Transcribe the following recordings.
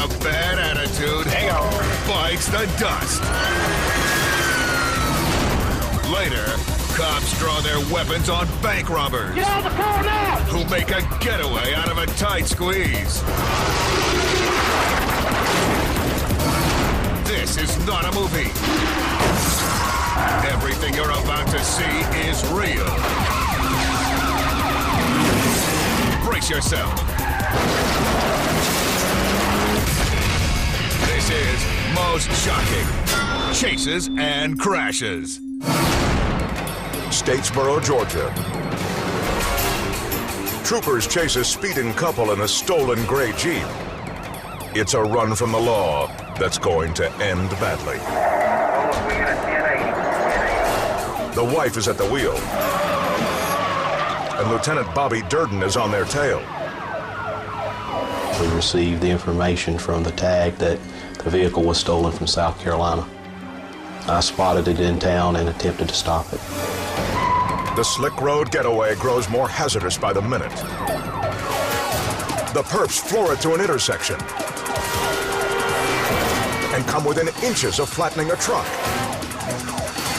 a bad attitude bites the dust. Later, cops draw their weapons on bank robbers. Get out of the car now! Who make a getaway out of a tight squeeze. This is not a movie. Everything you're about to see is real. Brace yourself. This is Most Shocking Chases and Crashes. Statesboro, Georgia. Troopers chase a speeding couple in a stolen gray Jeep. It's a run from the law that's going to end badly. The wife is at the wheel, and Lieutenant Bobby Durden is on their tail. We received the information from the tag that the vehicle was stolen from South Carolina. I spotted it in town and attempted to stop it. The slick road getaway grows more hazardous by the minute. The perps floor it to an intersection and come within inches of flattening a truck.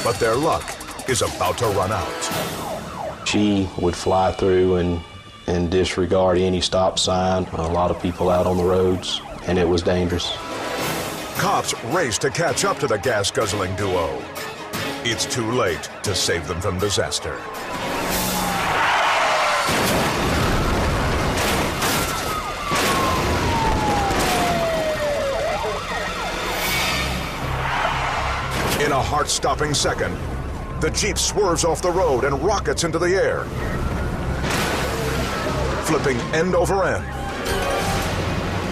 But their luck is about to run out. She would fly through and disregard any stop sign, a lot of people out on the roads, and it was dangerous. Cops race to catch up to the gas-guzzling duo. It's too late to save them from disaster. In a heart-stopping second, the Jeep swerves off the road and rockets into the air, flipping end over end.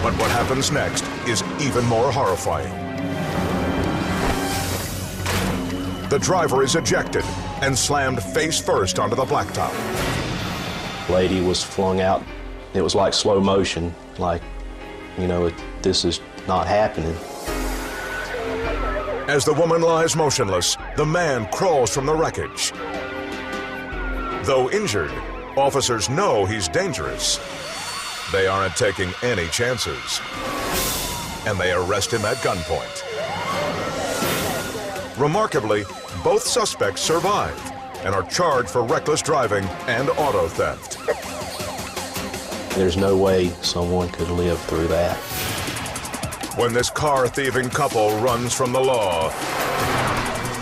But what happens next is even more horrifying. The driver is ejected and slammed face first onto the blacktop. Lady was flung out. It was like slow motion, like, this is not happening. As the woman lies motionless, the man crawls from the wreckage. Though injured, officers know he's dangerous. They aren't taking any chances, and they arrest him at gunpoint. Remarkably, both suspects survive and are charged for reckless driving and auto theft. There's no way someone could live through that. When this car-thieving couple runs from the law,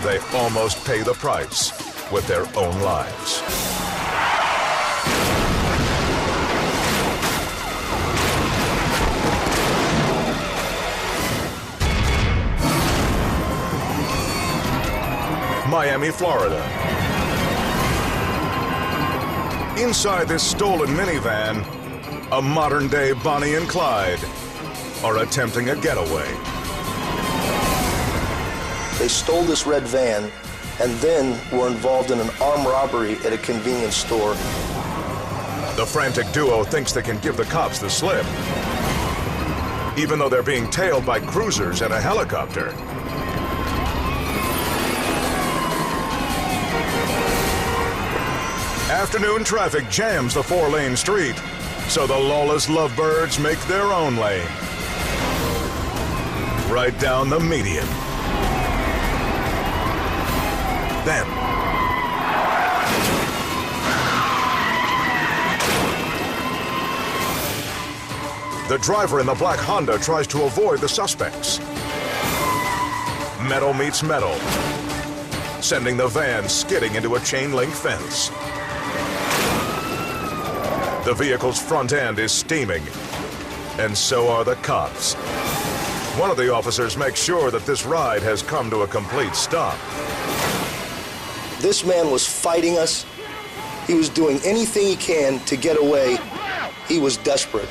they almost pay the price with their own lives. Miami, Florida. Inside this stolen minivan, a modern-day Bonnie and Clyde are attempting a getaway. They stole this red van and then were involved in an armed robbery at a convenience store. The frantic duo thinks they can give the cops the slip, even though they're being tailed by cruisers and a helicopter. Afternoon traffic jams the four-lane street, so the lawless lovebirds make their own lane. Right down the median. Then, the driver in the black Honda tries to avoid the suspects. Metal meets metal, sending the van skidding into a chain-link fence. The vehicle's front end is steaming, and so are the cops. One of the officers makes sure that this ride has come to a complete stop. This man was fighting us. He was doing anything he can to get away. He was desperate.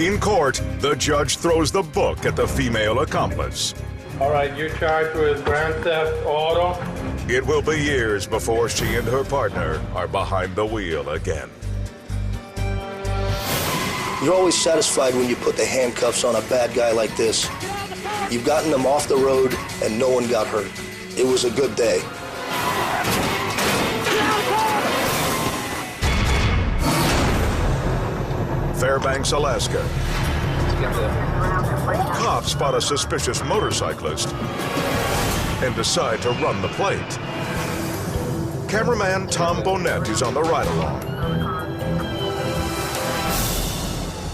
In court, the judge throws the book at the female accomplice. All right, you're charged with grand theft auto. It will be years before she and her partner are behind the wheel again. You're always satisfied when you put the handcuffs on a bad guy like this. You've gotten them off the road and no one got hurt. It was a good day. Fairbanks, Alaska. Cops spot a suspicious motorcyclist and decide to run the plate. Cameraman Tom Bonnet is on the ride-along.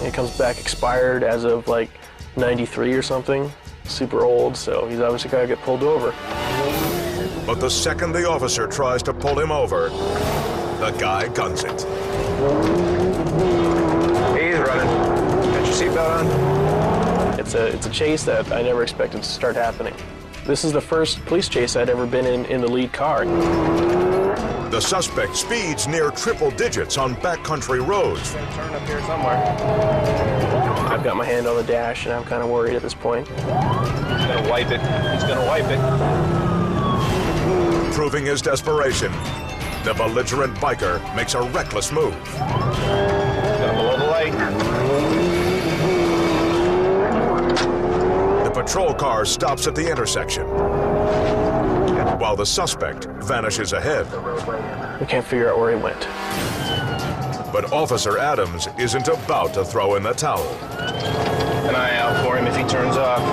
It comes back expired as of like 93 or something. Super old, so he's obviously got to get pulled over. But the second the officer tries to pull him over, the guy guns it. He's running. Got your seatbelt on? It's a chase that I never expected to start happening. This is the first police chase I'd ever been in the lead car. The suspect speeds near triple digits on backcountry roads. Turn up here somewhere. I've got my hand on the dash, and I'm kind of worried at this point. He's gonna wipe it. He's gonna wipe it. Proving his desperation, the belligerent biker makes a reckless move. He's gonna blow the light. The patrol car stops at the intersection, while the suspect vanishes ahead. We can't figure out where he went. But Officer Adams isn't about to throw in the towel. An eye out for him if he turns off.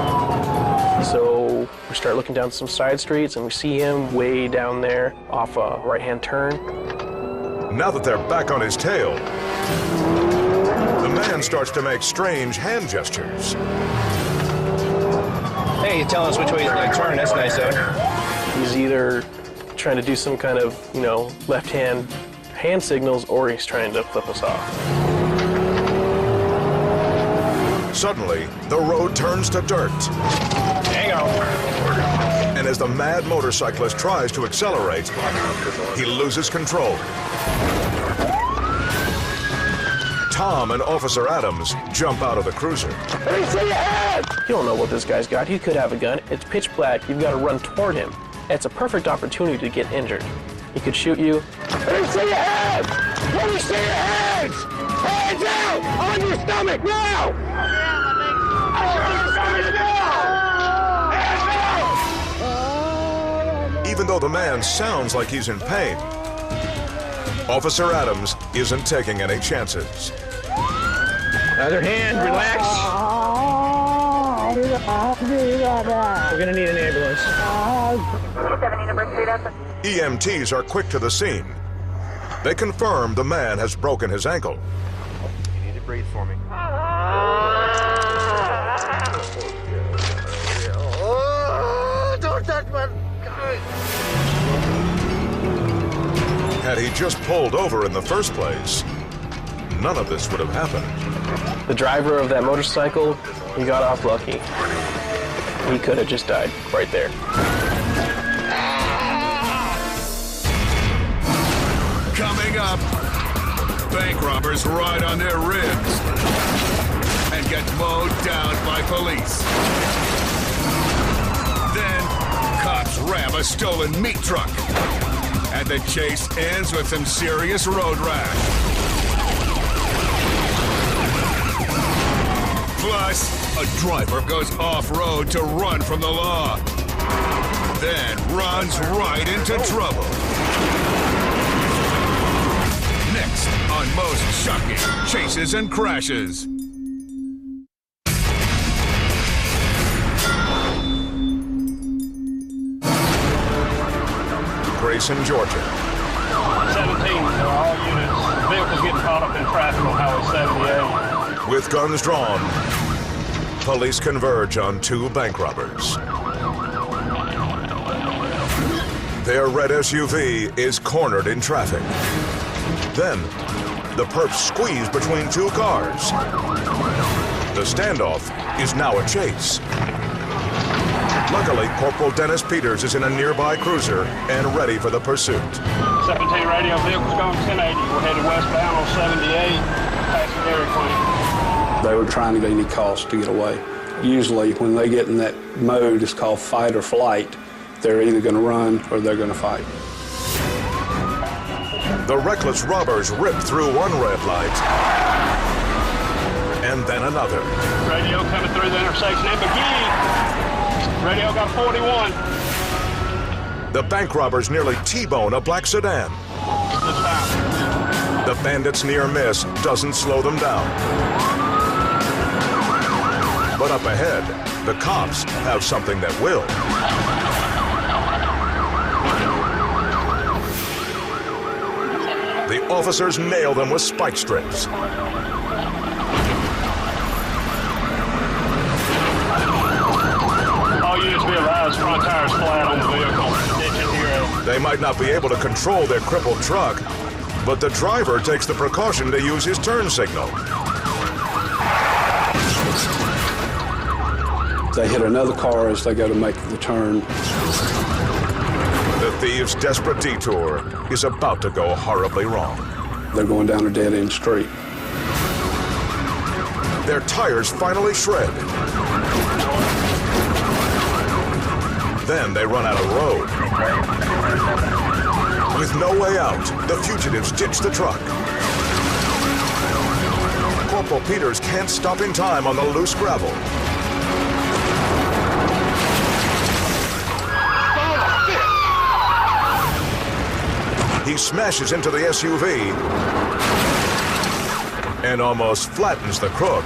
So we start looking down some side streets, and we see him way down there off a right-hand turn. Now that they're back on his tail, the man starts to make strange hand gestures. Hey, you're telling us which way he's gonna turn. That's nice of him. He's either trying to do some kind of, left-hand hand signals, or he's trying to flip us off. Suddenly, the road turns to dirt. Hang on. And as the mad motorcyclist tries to accelerate, he loses control. Tom and Officer Adams jump out of the cruiser. You don't know what this guy's got. He could have a gun. It's pitch black. You've got to run toward him. It's a perfect opportunity to get injured. He could shoot you. Let me see your hands! Let me see your hands! Hands out! On your stomach now! Even though the man sounds like he's in pain, Officer Adams isn't taking any chances. Other hand, relax. We're gonna need an ambulance. EMTs are quick to the scene. They confirm the man has broken his ankle. You need to breathe for me. Don't touch my... Had he just pulled over in the first place, none of this would have happened. The driver of that motorcycle, he got off lucky. He could have just died right there. Coming up, bank robbers ride on their ribs and get mowed down by police. Then, cops ram a stolen meat truck. And the chase ends with some serious road rash. Plus, a driver goes off-road to run from the law. Then runs right into trouble. Next on Most Shocking Chases and Crashes. Grayson, Georgia. 17, all units. Vehicles getting caught up in traffic on Highway 78. With guns drawn, police converge on two bank robbers. Their red SUV is cornered in traffic. Then, the perps squeeze between two cars. The standoff is now a chase. Luckily, Corporal Dennis Peters is in a nearby cruiser and ready for the pursuit. 17 radio, vehicles going 1080. We're headed westbound on 78, passing Dairy Queen. They were trying to get any cost to get away. Usually, when they get in that mode, it's called fight or flight. They're either going to run or they're going to fight. The reckless robbers rip through one red light and then another. Radio coming through the intersection in McGee. Radio got 41. The bank robbers nearly T-bone a black sedan. This time. The bandits' near miss doesn't slow them down. But up ahead, the cops have something that will. The officers nail them with spike strips. All units be advised, front tires flat on the vehicle. Ditches here. They might not be able to control their crippled truck, but the driver takes the precaution to use his turn signal. They hit another car as they go to make the turn. The thieves' desperate detour is about to go horribly wrong. They're going down a dead-end street. Their tires finally shred. Then they run out of road. With no way out, the fugitives ditch the truck. Corporal Peters can't stop in time on the loose gravel. He smashes into the SUV and almost flattens the crook,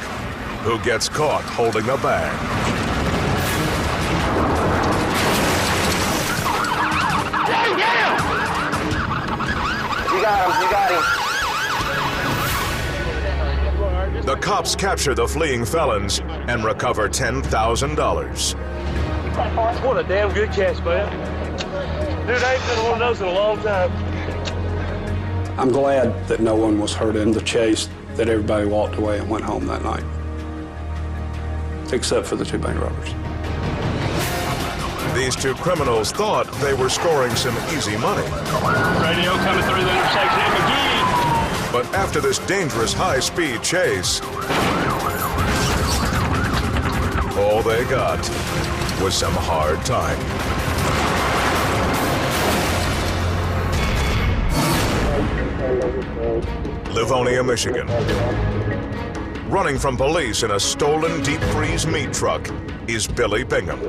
who gets caught holding the bag. You got him. The cops capture the fleeing felons and recover $10,000. What a damn good catch, man. Dude, I ain't been one of those in a long time. I'm glad that no one was hurt in the chase, that everybody walked away and went home that night, except for the two bank robbers. These two criminals thought they were scoring some easy money. Radio coming through the intersection at McGee. But after this dangerous high-speed chase, all they got was some hard time. Livonia, Michigan. Running from police in a stolen deep-freeze meat truck is Billy Bingham.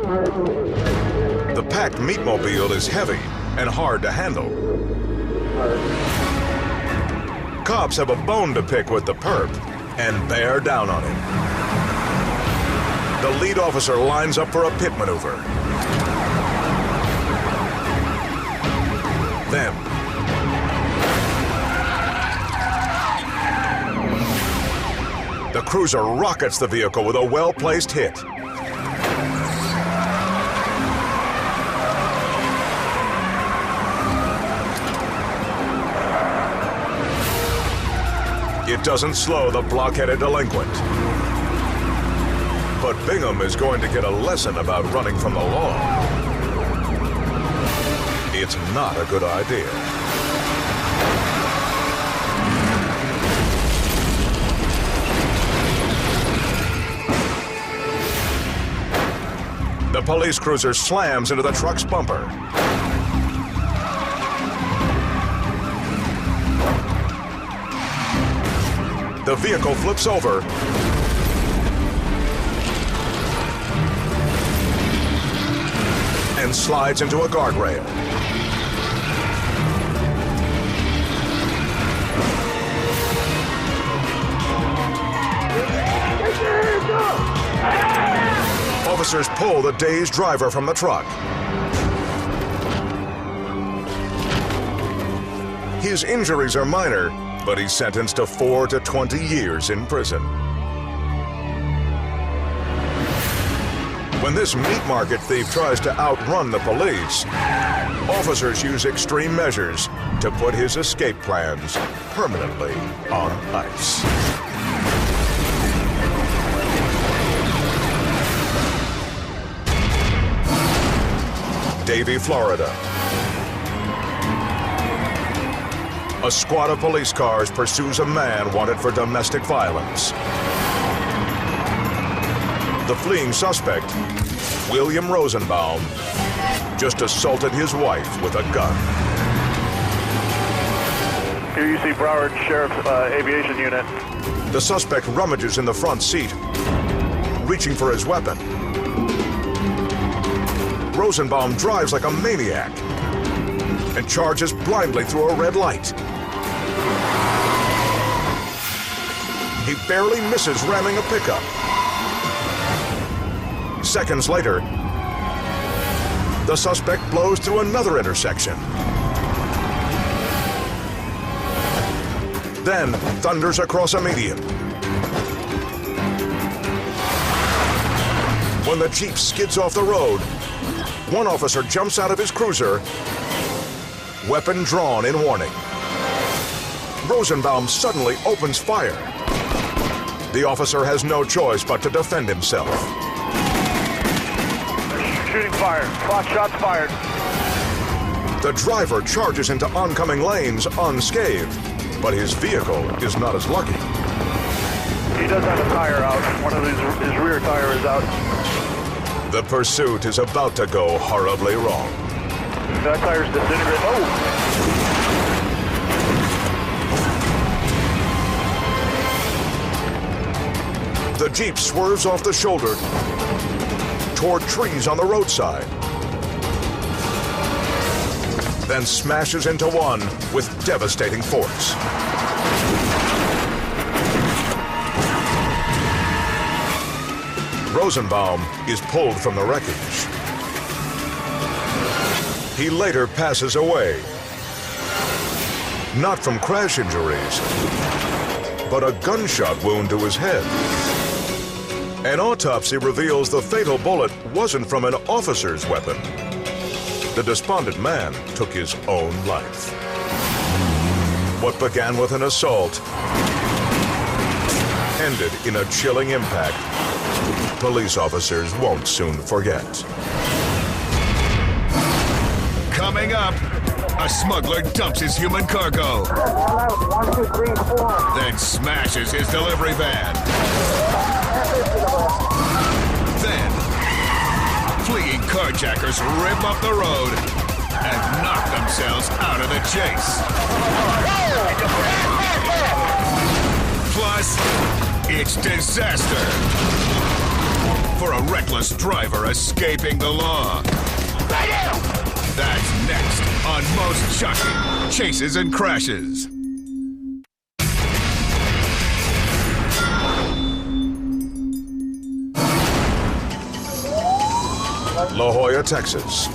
The packed meatmobile is heavy and hard to handle. Cops have a bone to pick with the perp and bear down on him. The lead officer lines up for a pit maneuver. Then, the cruiser rockets the vehicle with a well-placed hit. It doesn't slow the blockheaded delinquent. But Bingham is going to get a lesson about running from the law. It's not a good idea. The police cruiser slams into the truck's bumper. The vehicle flips over and slides into a guardrail. Officers pull the dazed driver from the truck. His injuries are minor, but he's sentenced to 4 to 20 years in prison. When this meat market thief tries to outrun the police, officers use extreme measures to put his escape plans permanently on ice. Davie, Florida. A squad of police cars pursues a man wanted for domestic violence. The fleeing suspect, William Rosenbaum, just assaulted his wife with a gun. Here you see Broward Sheriff's Aviation Unit. The suspect rummages in the front seat, reaching for his weapon. Rosenbaum drives like a maniac and charges blindly through a red light. he barely misses ramming a pickup. Seconds later, the suspect blows through another intersection. Then thunders across a median. When the Jeep skids off the road, one officer jumps out of his cruiser, weapon drawn in warning. Rosenbaum suddenly opens fire. The officer has no choice but to defend himself. Shooting fire. Clock shots fired. The driver charges into oncoming lanes unscathed, but his vehicle is not as lucky. He does have a tire out. One of his rear tire is out. The pursuit is about to go horribly wrong. That tire's disintegrated. Oh! The Jeep swerves off the shoulder toward trees on the roadside, then smashes into one with devastating force. Rosenbaum is pulled from the wreckage. He later passes away, not from crash injuries, but a gunshot wound to his head. An autopsy reveals the fatal bullet wasn't from an officer's weapon. The despondent man took his own life. What began with an assault ended in a chilling impact police officers won't soon forget. Coming up, a smuggler dumps his human cargo. 1, 2, 3, 4. Then smashes his delivery van. Then, fleeing carjackers rip up the road and knock themselves out of the chase. Plus, it's disaster for a reckless driver escaping the law. That's next on Most Shocking Chases and Crashes. La Jolla, Texas.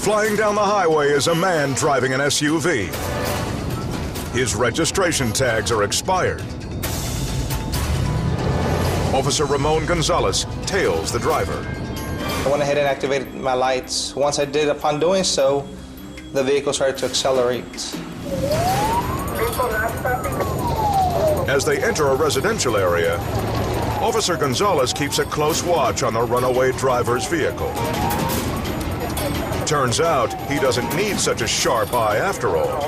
Flying down the highway is a man driving an SUV. His registration tags are expired. Officer Ramon Gonzalez tails the driver. I went ahead and activated my lights. Once I did, upon doing so, the vehicle started to accelerate. As they enter a residential area, Officer Gonzalez keeps a close watch on the runaway driver's vehicle. Turns out he doesn't need such a sharp eye after all.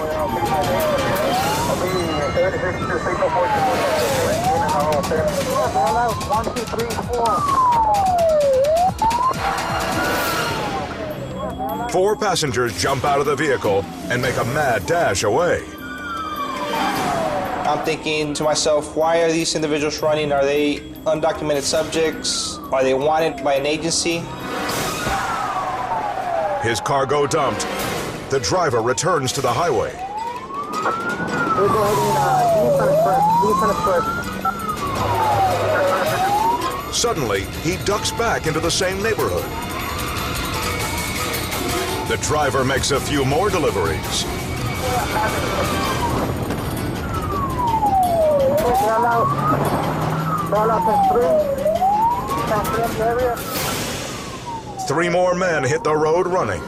Four passengers jump out of the vehicle and make a mad dash away. I'm thinking to myself, why are these individuals running? Are they undocumented subjects? Are they wanted by an agency? His cargo dumped, the driver returns to the highway. Suddenly, he ducks back into the same neighborhood. The driver makes a few more deliveries. Three more men hit the road running.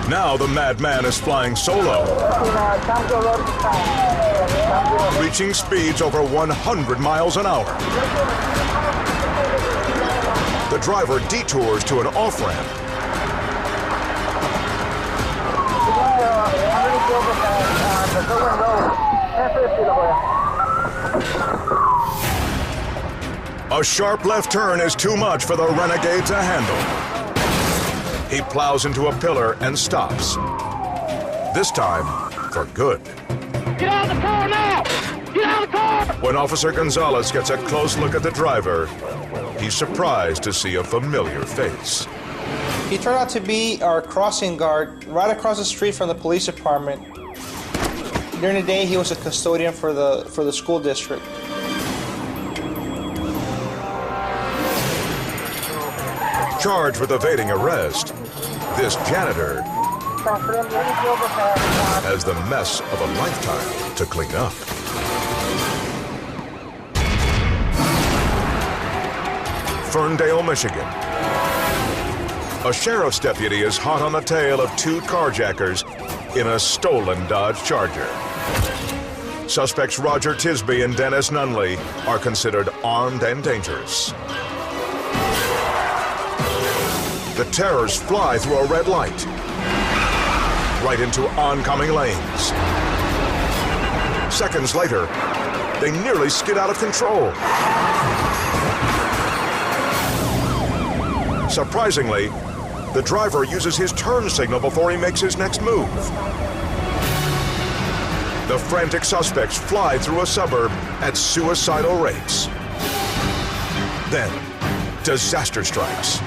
Now the madman is flying solo, reaching speeds over 100 miles an hour. The driver detours to an off-ramp. A sharp left turn is too much for the renegade to handle. He plows into a pillar and stops. This time, for good. Get out of the car now! Get out of the car! When Officer Gonzalez gets a close look at the driver, he's surprised to see a familiar face. He turned out to be our crossing guard right across the street from the police department. During the day, he was a custodian for the school district. Charged with evading arrest, this janitor has the mess of a lifetime to clean up. Ferndale, Michigan. A sheriff's deputy is hot on the tail of two carjackers in a stolen Dodge Charger. Suspects Roger Tisby and Dennis Nunley are considered armed and dangerous. The terrors fly through a red light, right into oncoming lanes. Seconds later, they nearly skid out of control. Surprisingly, the driver uses his turn signal before he makes his next move. The frantic suspects fly through a suburb at suicidal rates. Then, disaster strikes.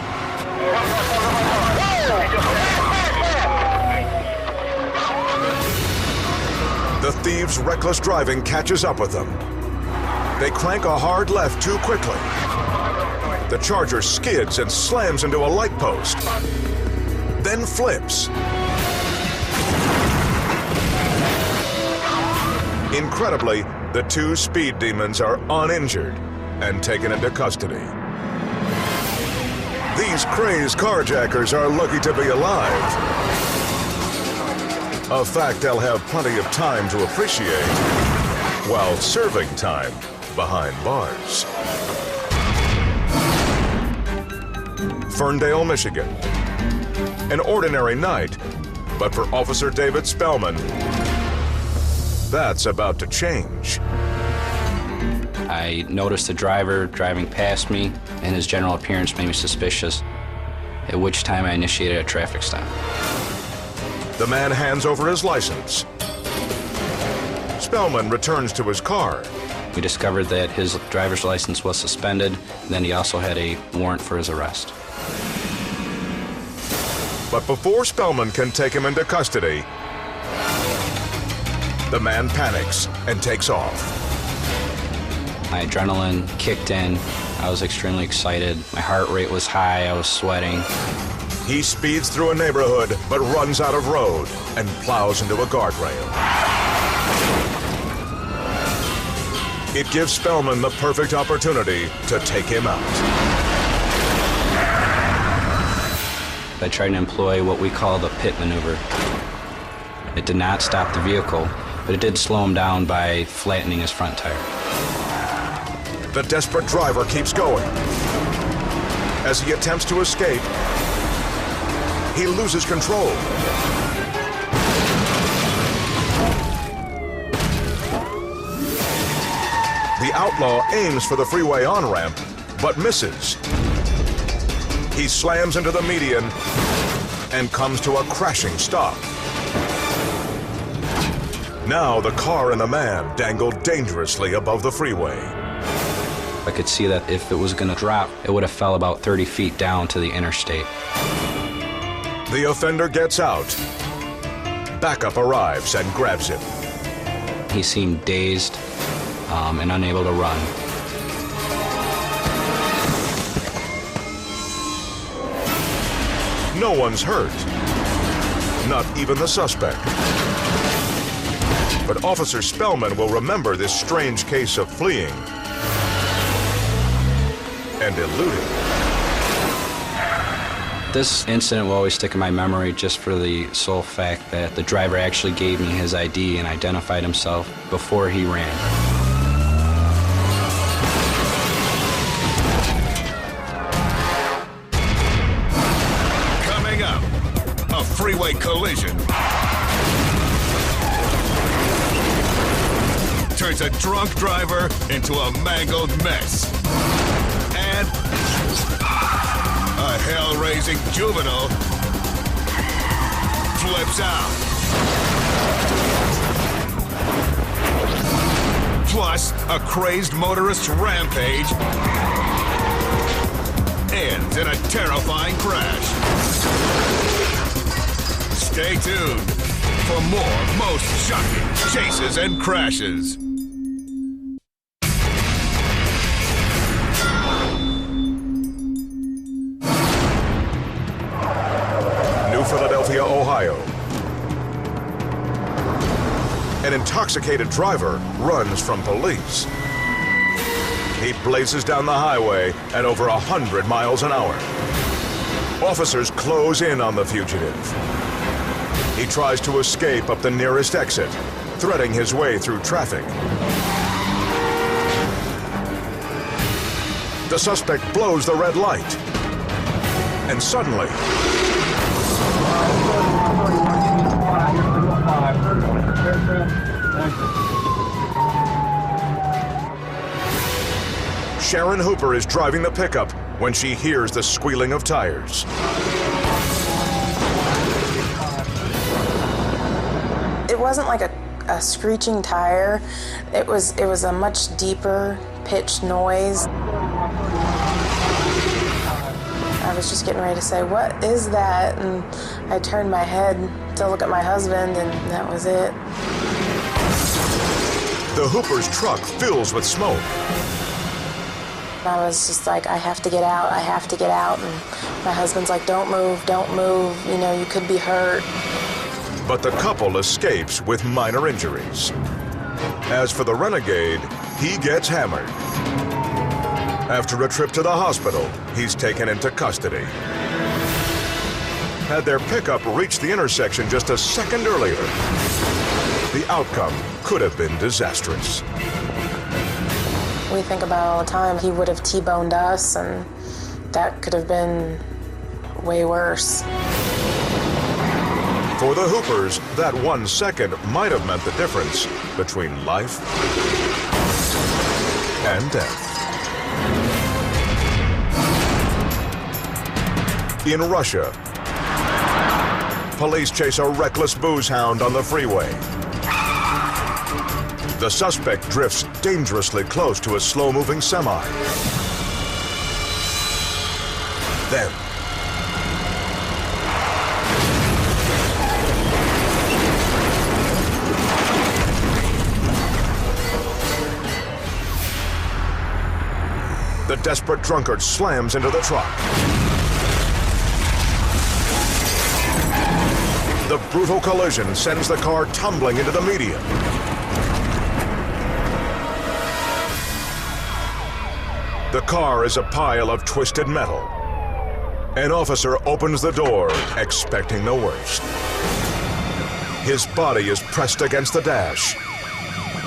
The thieves' reckless driving catches up with them. They crank a hard left too quickly. The Charger skids and slams into a light post, then flips. Incredibly, the two speed demons are uninjured and taken into custody. These crazed carjackers are lucky to be alive. A fact they'll have plenty of time to appreciate while serving time behind bars. Ferndale, Michigan. An ordinary night, but for Officer David Spellman, that's about to change. I noticed the driver driving past me, and his general appearance made me suspicious, at which time I initiated a traffic stop. The man hands over his license. Spellman returns to his car. We discovered that his driver's license was suspended, and then he also had a warrant for his arrest. But before Spellman can take him into custody, the man panics and takes off. My adrenaline kicked in. I was extremely excited. My heart rate was high. I was sweating. He speeds through a neighborhood, but runs out of road and plows into a guardrail. It gives Spellman the perfect opportunity to take him out. I tried to employ what we call the pit maneuver. It did not stop the vehicle, but it did slow him down by flattening his front tire. The desperate driver keeps going. As he attempts to escape, he loses control. The outlaw aims for the freeway on-ramp, but misses. He slams into the median and comes to a crashing stop. Now the car and the man dangle dangerously above the freeway. I could see that if it was going to drop, it would have fell about 30 feet down to the interstate. The offender gets out. Backup arrives and grabs him. He seemed dazed and unable to run. No one's hurt. Not even the suspect. But Officer Spellman will remember this strange case of fleeing and eluding. This incident will always stick in my memory just for the sole fact that the driver actually gave me his ID and identified himself before he ran. Coming up, a freeway collision turns a drunk driver into a mangled mess. And a hell-raising juvenile flips out. Plus, a crazed motorist's rampage ends in a terrifying crash. Stay tuned for more most shocking chases and crashes. New Philadelphia, Ohio. An intoxicated driver runs from police. He blazes down the highway at over 100 miles an hour. Officers close in on the fugitive. He tries to escape up the nearest exit, threading his way through traffic. The suspect blows the red light. And suddenly, Sharon Hooper is driving the pickup when she hears the squealing of tires. It wasn't like a screeching tire. It was a much deeper pitched noise. I was just getting ready to say, "What is that?" And I turned my head to look at my husband, and that was it. The Hooper's truck fills with smoke. I was just like, I have to get out, I have to get out. And my husband's like, don't move, you know, you could be hurt. But the couple escapes with minor injuries. As for the renegade, he gets hammered. After a trip to the hospital, he's taken into custody. Had their pickup reached the intersection just a second earlier, the outcome could have been disastrous. We think about it all the time. He would have T-boned us, and that could have been way worse. For the Hoopers, that 1 second might have meant the difference between life and death. In Russia, police chase a reckless booze hound on the freeway. The suspect drifts dangerously close to a slow-moving semi. Then, the desperate drunkard slams into the truck. The brutal collision sends the car tumbling into the median. The car is a pile of twisted metal. An officer opens the door, expecting the worst. His body is pressed against the dash,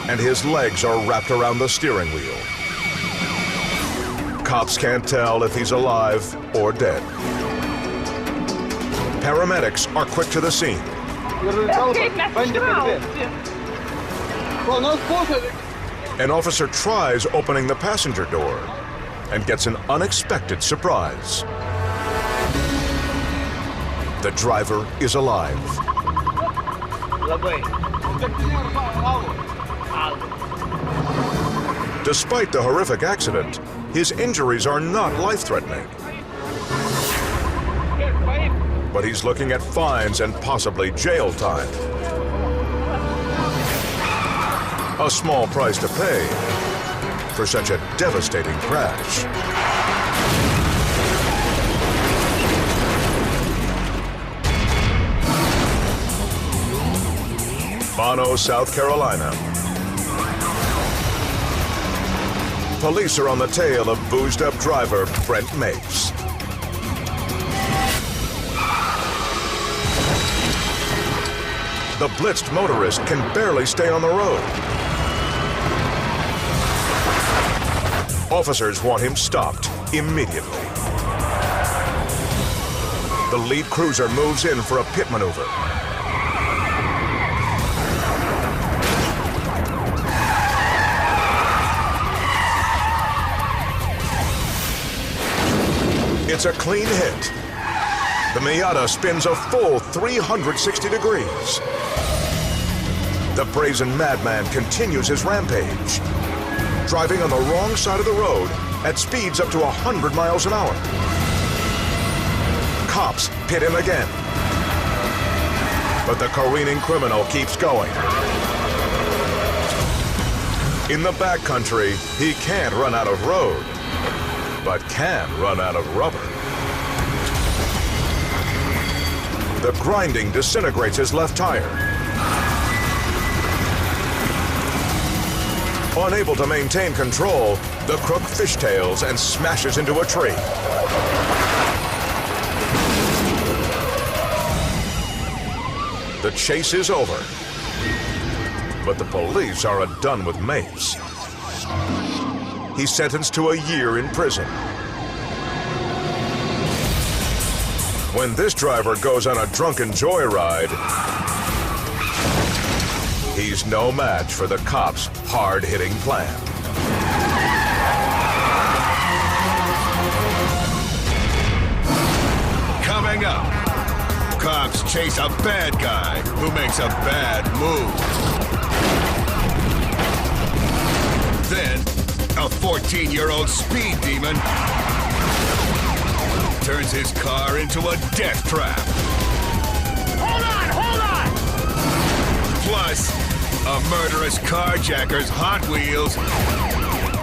and his legs are wrapped around the steering wheel. Cops can't tell if he's alive or dead. Paramedics are quick to the scene. An officer tries opening the passenger door and gets an unexpected surprise. The driver is alive. Despite the horrific accident, his injuries are not life-threatening. But he's looking at fines and possibly jail time. A small price to pay for such a devastating crash. Mono, South Carolina. Police are on the tail of boozed-up driver Brent Mapes. The blitzed motorist can barely stay on the road. Officers want him stopped immediately. The lead cruiser moves in for a pit maneuver. It's a clean hit. The Miata spins a full 360 degrees. The brazen madman continues his rampage. Driving on the wrong side of the road, at speeds up to 100 miles an hour. Cops pit him again. But the careening criminal keeps going. In the backcountry, he can't run out of road, but can run out of rubber. The grinding disintegrates his left tire. Unable to maintain control, the crook fishtails and smashes into a tree. The chase is over, but the police aren't done with Mapes. He's sentenced to a year in prison. When this driver goes on a drunken joyride, he's no match for the cops' hard-hitting plan. Coming up, cops chase a bad guy who makes a bad move. Then, a 14-year-old speed demon turns his car into a death trap. Hold on! Plus, a murderous carjacker's Hot Wheels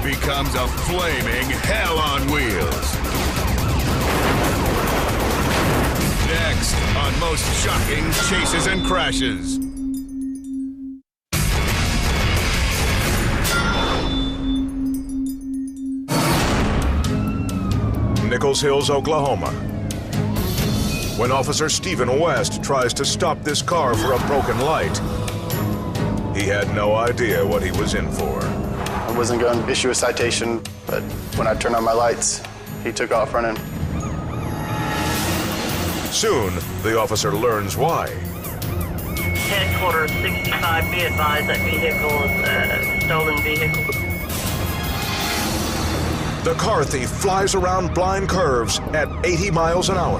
becomes a flaming hell on wheels. Next on Most Shocking Chases and Crashes. Nichols Hills, Oklahoma. When Officer Stephen West tries to stop this car for a broken light, he had no idea what he was in for. I wasn't going to issue a citation, but when I turned on my lights, he took off running. Soon, the officer learns why. Headquarters 65, be advised that vehicle is a stolen vehicle. The car thief flies around blind curves at 80 miles an hour.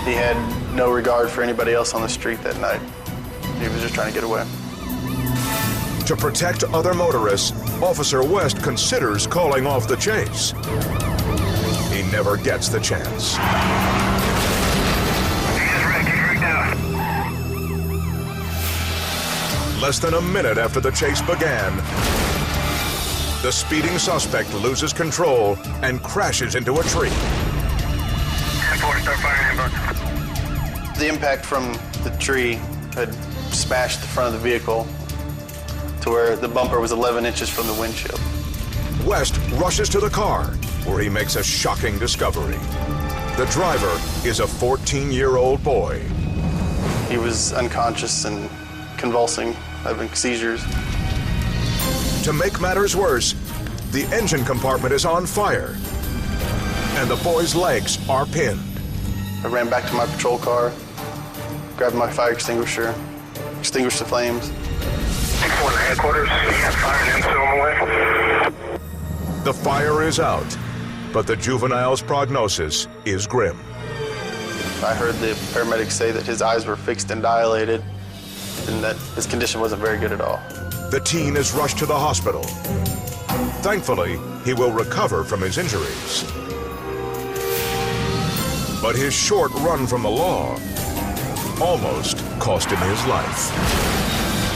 He had no regard for anybody else on the street that night. He was just trying to get away. To protect other motorists, Officer West considers calling off the chase. He never gets the chance. Less than a minute after the chase began, the speeding suspect loses control and crashes into a tree. The impact from the tree had smashed the front of the vehicle to where the bumper was 11 inches from the windshield. West rushes to the car, where he makes a shocking discovery. The driver is a 14-year-old boy. He was unconscious and convulsing, having seizures. To make matters worse, the engine compartment is on fire, and the boy's legs are pinned. I ran back to my patrol car, grabbed my fire extinguisher, extinguished the flames. Headquarters, The fire is out, but the juvenile's prognosis is grim. I heard the paramedics say that his eyes were fixed and dilated, and that his condition wasn't very good at all. The teen is rushed to the hospital. Thankfully, he will recover from his injuries. But his short run from the law almost cost him his life.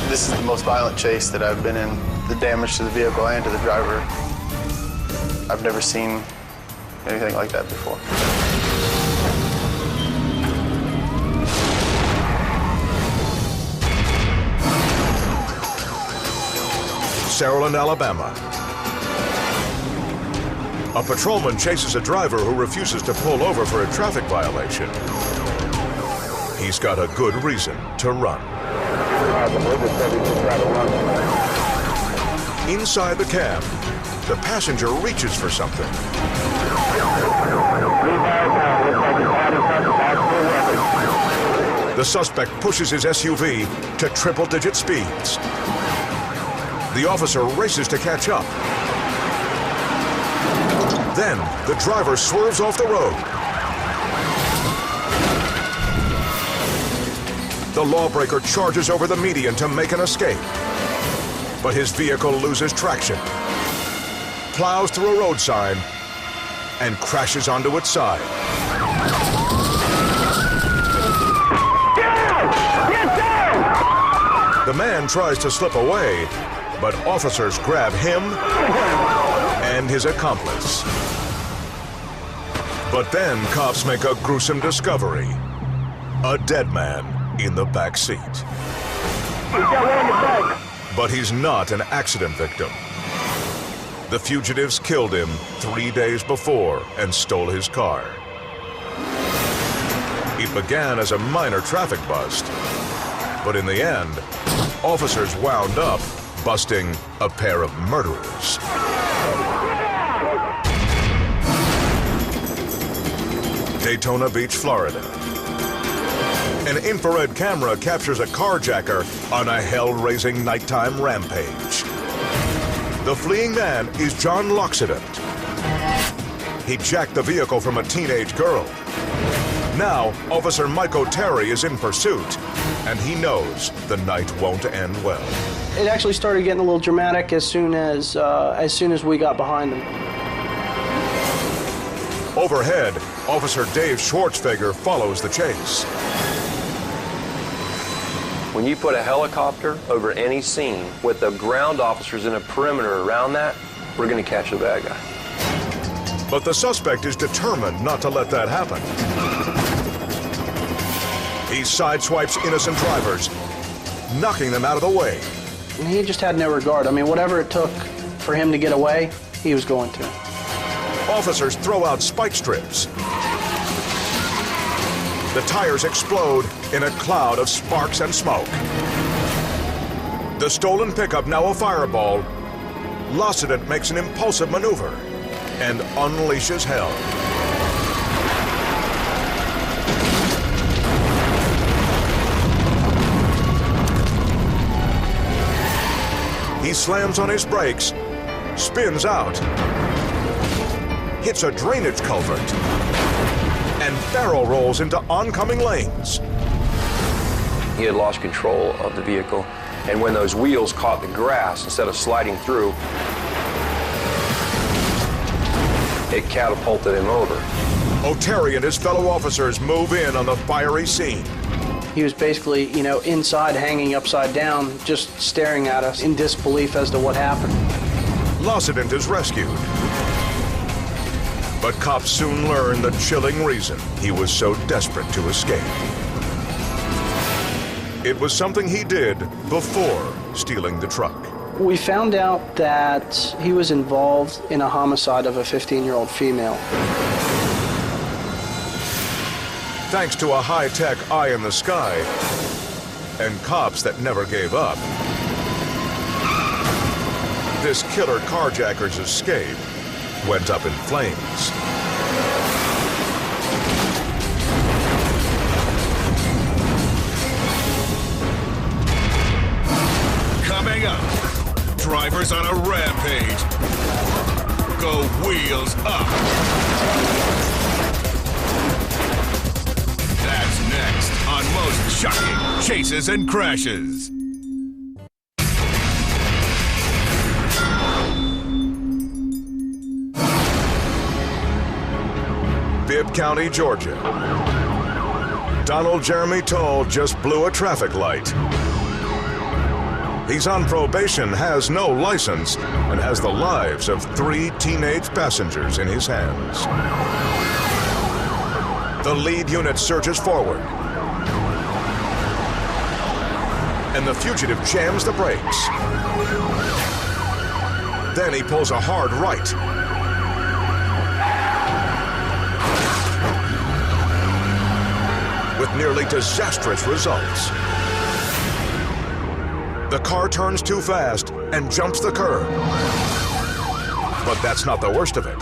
This is the most violent chase that I've been in. The damage to the vehicle and to the driver. I've never seen anything like that before. Saraland, Alabama. A patrolman chases a driver who refuses to pull over for a traffic violation. He's got a good reason to run. Inside the cab, the passenger reaches for something. The suspect pushes his SUV to triple-digit speeds. The officer races to catch up. Then, the driver swerves off the road. The lawbreaker charges over the median to make an escape. But his vehicle loses traction. plows through a road sign and crashes onto its side. The man tries to slip away, but officers grab him and his accomplice. But then cops make a gruesome discovery: a dead man in the back seat. But he's not an accident victim. The fugitives killed him 3 days before and stole his car. It began as a minor traffic bust, but in the end, officers wound up busting a pair of murderers. Daytona Beach, Florida. An infrared camera captures a carjacker on a hell-raising nighttime rampage. The fleeing man is John Loxodent. He jacked the vehicle from a teenage girl. Now, Officer Mike O'Terry is in pursuit, and he knows the night won't end well. It actually started getting a little dramatic as soon as we got behind him. Overhead, Officer Dave Schwartzfeger follows the chase. When you put a helicopter over any scene with the ground officers in a perimeter around that, we're going to catch the bad guy. But the suspect is determined not to let that happen. He sideswipes innocent drivers, knocking them out of the way. And he just had no regard. I mean, whatever it took for him to get away, he was going to. Officers throw out spike strips. The tires explode in a cloud of sparks and smoke. The stolen pickup now a fireball. Loxodent makes an impulsive maneuver and unleashes hell. He slams on his brakes, spins out, hits a drainage culvert, and barrel rolls into oncoming lanes. He had lost control of the vehicle, and when those wheels caught the grass, instead of sliding through, it catapulted him over. O'Terry and his fellow officers move in on the fiery scene. He was basically, inside, hanging upside down, just staring at us in disbelief as to what happened. Loxodent is rescued. But cops soon learn the chilling reason he was so desperate to escape. It was something he did before stealing the truck. We found out that he was involved in a homicide of a 15-year-old female. Thanks to a high-tech eye in the sky and cops that never gave up, this killer carjacker's escape went up in flames. Coming up, drivers on a rampage. Go wheels up. That's next on Most Shocking Chases and Crashes. Bibb County, Georgia. Donald Jeremy Toll just blew a traffic light. He's on probation, has no license, and has the lives of 3 teenage passengers in his hands. The lead unit surges forward, and the fugitive jams the brakes. Then he pulls a hard right. With nearly disastrous results. The car turns too fast and jumps the curb. But that's not the worst of it.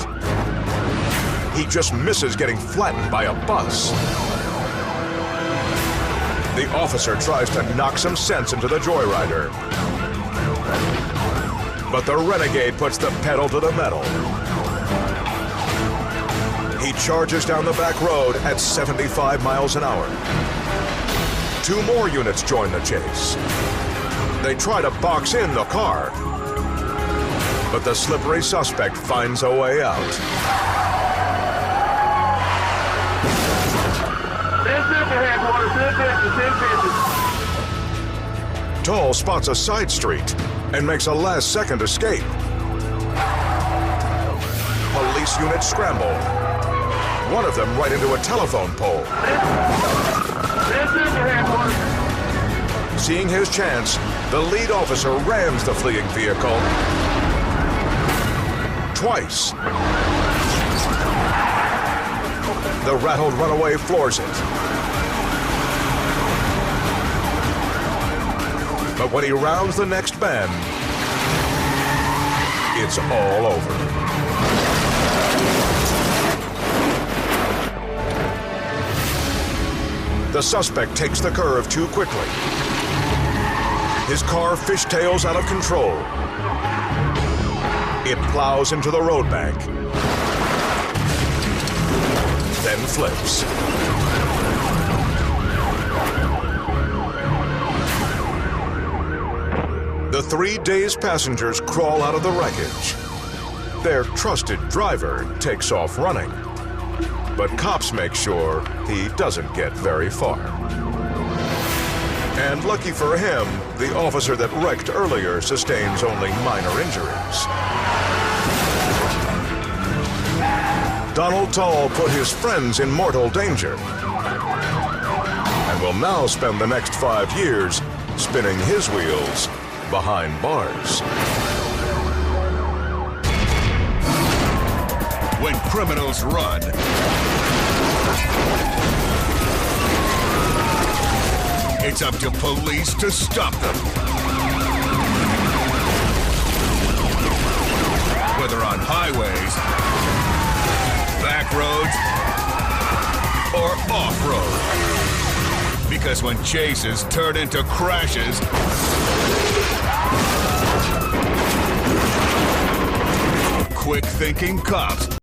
He just misses getting flattened by a bus. The officer tries to knock some sense into the joyrider. But the renegade puts the pedal to the metal. He charges down the back road at 75 miles an hour. 2 more units join the chase. They try to box in the car. But the slippery suspect finds a way out. Tall spots a side street and makes a last-second escape. Police units scramble. One of them right into a telephone pole. Seeing his chance, the lead officer rams the fleeing vehicle twice. The rattled runaway floors it. But when he rounds the next bend, it's all over. The suspect takes the curve too quickly. His car fishtails out of control. It plows into the road bank, then flips. The 3 dazed passengers crawl out of the wreckage. Their trusted driver takes off running, but cops make sure he doesn't get very far. And lucky for him, the officer that wrecked earlier sustains only minor injuries. Donald Tall put his friends in mortal danger and will now spend the next 5 years spinning his wheels behind bars. When criminals run, it's up to police to stop them. Whether on highways, back roads, or off-road. Because when chases turn into crashes, quick-thinking cops